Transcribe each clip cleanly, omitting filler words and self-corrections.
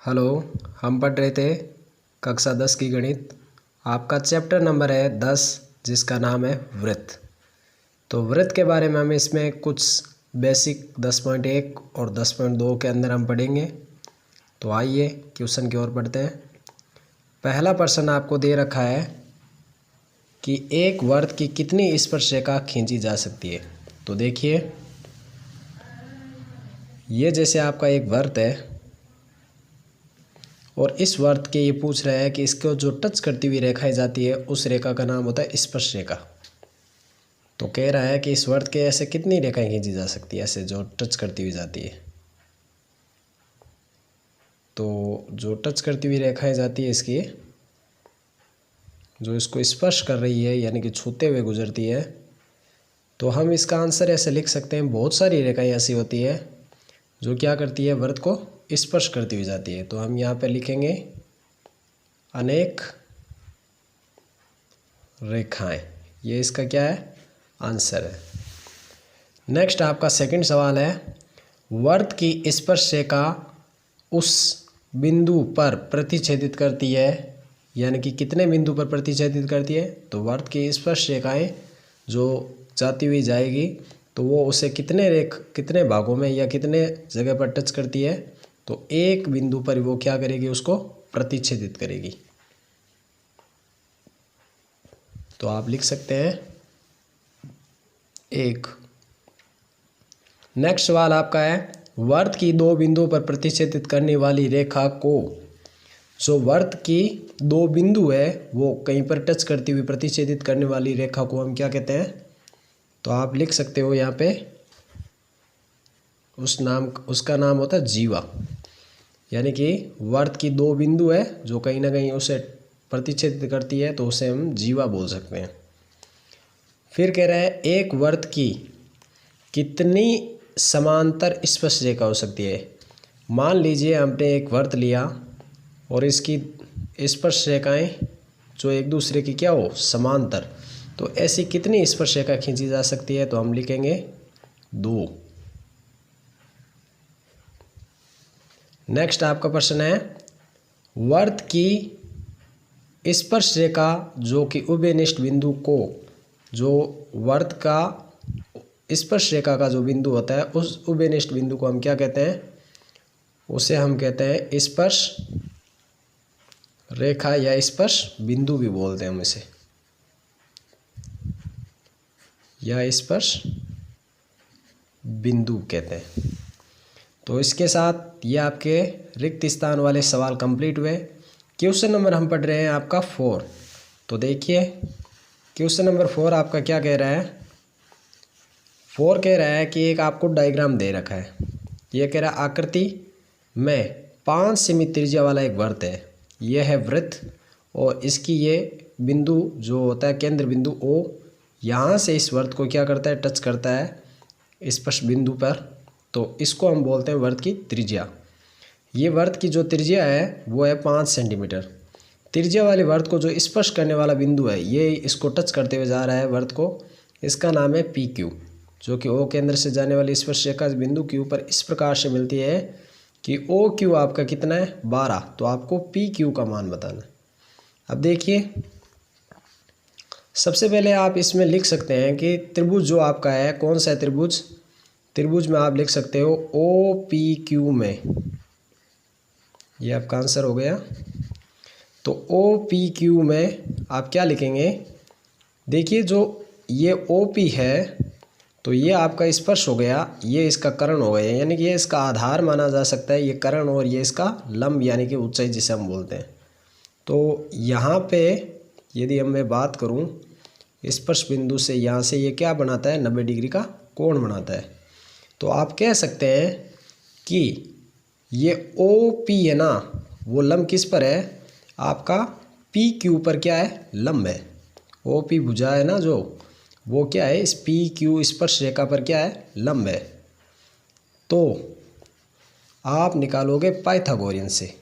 Hello. हम पढ़ रहे थे कक्षा 10 की गणित। आपका चैप्टर नंबर है 10, जिसका नाम है वृत्त। तो वृत्त के बारे में हम इसमें कुछ बेसिक 10.1 और 10.2 के अंदर हम पढ़ेंगे। तो आइए क्वेश्चन की ओर पढ़ते हैं। पहला प्रश्न आपको दे रखा है कि एक वृत्त की कितनी स्पर्शरेखा खींची जा सकती है। तो देखिए, ये जैसे आपका एक वृत्त है और इस वृत्त के ये पूछ रहा है कि इसको जो टच करती हुई रेखाएं जाती है उस रेखा का नाम होता है स्पर्श रेखा। तो कह रहा है कि इस वृत्त के ऐसे कितनी रेखाएं खींची जा सकती है, ऐसे जो टच करती हुई जाती है। तो जो टच करती हुई रेखाएं जाती है इसकी, जो इसको स्पर्श कर रही है यानी कि छूते हुए गुजरती है, तो हम इसका आंसर ऐसे लिख सकते हैं। बहुत सारी रेखाएं ऐसी होती है जो क्या करती है, वृत्त को स्पर्श करती हुई जाती है। तो हम यहाँ पे लिखेंगे अनेक रेखाएं। ये इसका क्या है, आंसर है। नेक्स्ट आपका सेकंड सवाल है, वृत्त की स्पर्श रेखा उस बिंदु पर प्रतिच्छेदित करती है, यानी कि कितने बिंदु पर प्रतिच्छेदित करती है। तो वृत्त की स्पर्श रेखाएं जो जाती हुई जाएगी तो वो उसे कितने भागों में या कितने जगह पर टच करती है। तो एक बिंदु पर वो क्या करेगी, उसको प्रतिच्छेदित करेगी। तो आप लिख सकते हैं एक। नेक्स्ट सवाल आपका है, वृत्त की दो बिंदुओं पर प्रतिच्छेदित करने वाली रेखा को, जो वृत्त की दो बिंदु है वो कहीं पर टच करती हुई प्रतिच्छेदित करने वाली रेखा को हम क्या कहते हैं। तो आप लिख सकते हो यहाँ पे उसका नाम होता है जीवा। यानी कि वृत्त की दो बिंदु है जो कहीं ना कहीं उसे प्रतिच्छेदित करती है, तो उसे हम जीवा बोल सकते हैं। फिर कह रहा है, एक वृत्त की कितनी समांतर स्पर्श रेखा हो सकती है। मान लीजिए हमने एक वृत्त लिया और इसकी स्पर्श रेखाएं जो एक दूसरे की क्या हो, समांतर। तो ऐसी कितनी स्पर्श रेखा खींची जा सकती है। तो हम लिखेंगे 2। नेक्स्ट आपका प्रश्न है, वृत्त की स्पर्श रेखा जो कि उभयनिष्ठ बिंदु को, जो वृत्त का स्पर्श रेखा का जो बिंदु होता है उस उभयनिष्ठ बिंदु को हम क्या कहते हैं, उसे हम कहते हैं स्पर्श रेखा या स्पर्श बिंदु भी बोलते हैं हम इसे, या स्पर्श बिंदु कहते हैं। तो इसके साथ ये आपके रिक्त स्थान वाले सवाल कंप्लीट हुए। क्वेश्चन नंबर हम पढ़ रहे हैं आपका 4। तो देखिए क्वेश्चन नंबर 4 आपका क्या कह रहा है। 4 कह रहा है कि एक आपको डायग्राम दे रखा है। ये कह रहा है, आकृति में 5 सेमी त्रिज्या वाला एक वृत्त है। यह है वृत्त और इसकी ये बिंदु जो होता है केंद्र बिंदु O, यहाँ से इस वृत्त को क्या करता है, टच करता है स्पर्श बिंदु पर। तो इसको हम बोलते हैं वृत्त की त्रिज्या। ये वृत्त की जो त्रिज्या है वो है 5 सेंटीमीटर। त्रिज्या वाले वृत्त को जो स्पर्श करने वाला बिंदु है, ये इसको टच करते हुए जा रहा है वृत्त को, इसका नाम है PQ, जो कि O केंद्र से जाने वाली स्पर्श रेखा बिंदु Q पर इस प्रकार से मिलती है कि OQ आपका कितना है, 12। तो आपको PQ का मान बताना। अब देखिए, सबसे पहले आप इसमें लिख सकते हैं कि त्रिभुज जो आपका है कौन सा है, त्रिभुज में आप लिख सकते हो OPQ में। ये आपका आंसर हो गया। तो OPQ में आप क्या लिखेंगे, देखिए जो ये OP है तो ये आपका स्पर्श हो गया, ये इसका कर्ण हो गया, यानी कि ये इसका आधार माना जा सकता है, ये कर्ण, और ये इसका लंब यानी कि ऊंचाई जिसे हम बोलते हैं। तो यहाँ पे यदि हम मैं बात करूँ स्पर्श बिंदु से, यहाँ से ये क्या बनाता है, 90 डिग्री का कोण बनाता है। तो आप कह सकते हैं कि ये OP है ना, वो लंब किस पर है, आपका PQ पर क्या है, लंब है। OP भुजा है ना जो, वो क्या है, इस PQ स्पर्श रेखा पर क्या है, लंब है। तो आप निकालोगे पाइथागोरियन से,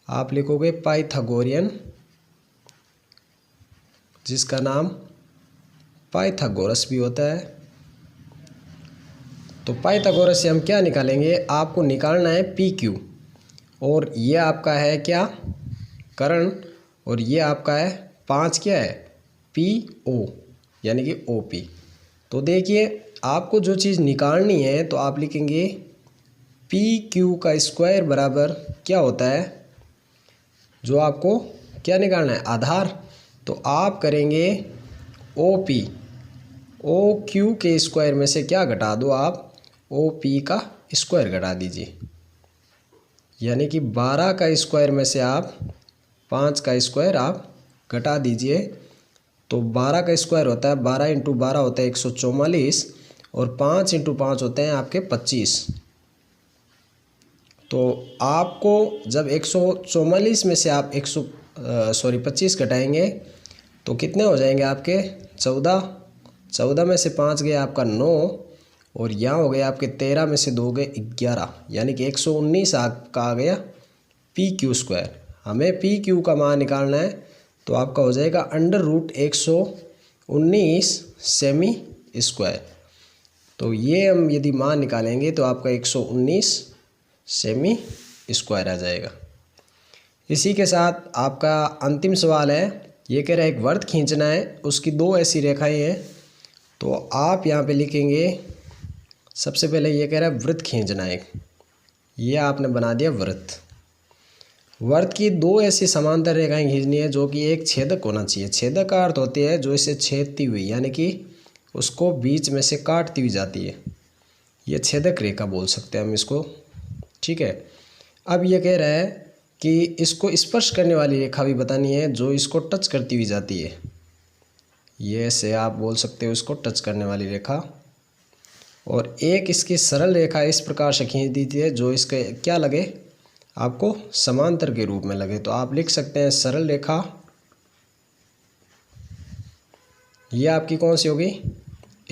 आप लिखोगे पाइथागोरियन, जिसका नाम पाइथागोरस भी होता है। तो पाइथागोरस से हम क्या निकालेंगे, आपको निकालना है PQ और ये आपका है क्या, कर्ण, और ये आपका है 5 क्या है, PO यानी कि OP। तो देखिए आपको जो चीज़ निकालनी है तो आप लिखेंगे PQ का स्क्वायर बराबर क्या होता है, जो आपको क्या निकालना है, आधार। तो आप करेंगे OQ के स्क्वायर में से क्या घटा दो, आप OP का स्क्वायर घटा दीजिए, यानी कि 12 का स्क्वायर में से आप 5 का स्क्वायर आप घटा दीजिए। तो 12 का स्क्वायर होता है, 12 इंटू 12 होता है 144, और 5 इंटू 5 होते हैं आपके 25। तो आपको जब 144 में से आप 25 घटाएंगे तो कितने हो जाएंगे आपके 14 में से 5 गए आपका 9, और यहाँ हो गए आपके 13 में से 2 गए 11, यानी कि 119 आपका आ गया PQ स्क्वायर। हमें PQ का मान निकालना है तो आपका हो जाएगा √119 सेमी स्क्वायर। तो ये हम यदि मान निकालेंगे तो आपका 119 सेमी स्क्वायर आ जाएगा। इसी के साथ आपका अंतिम सवाल है, ये कह रहा है एक वृत्त खींचना है, उसकी 2 ऐसी रेखाएं हैं। तो आप यहाँ पे लिखेंगे, सबसे पहले ये कह रहा है वृत्त खींचना है, ये आपने बना दिया वृत्त। वृत्त की 2 ऐसी समांतर रेखाएं खींचनी है जो कि एक छेदक होना चाहिए। छेदक का अर्थ होती है जो इसे छेदती हुई, यानी कि उसको बीच में से काटती हुई जाती है, ये छेदक रेखा बोल सकते हैं हम इसको, ठीक है। अब ये कह रहा है कि इसको स्पर्श करने वाली रेखा भी बतानी है जो इसको टच करती हुई जाती है, ये से आप बोल सकते हो इसको टच करने वाली रेखा। और एक इसकी सरल रेखा इस प्रकार से खींच दीजिए है जो इसके क्या लगे, आपको समांतर के रूप में लगे। तो आप लिख सकते हैं सरल रेखा, ये आपकी कौन सी होगी,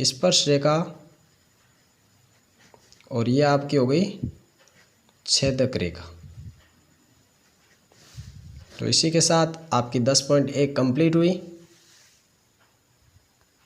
स्पर्श रेखा, और ये आपकी हो गई छेदक रेखा। तो इसी के साथ आपकी 10.1 कंप्लीट हुई।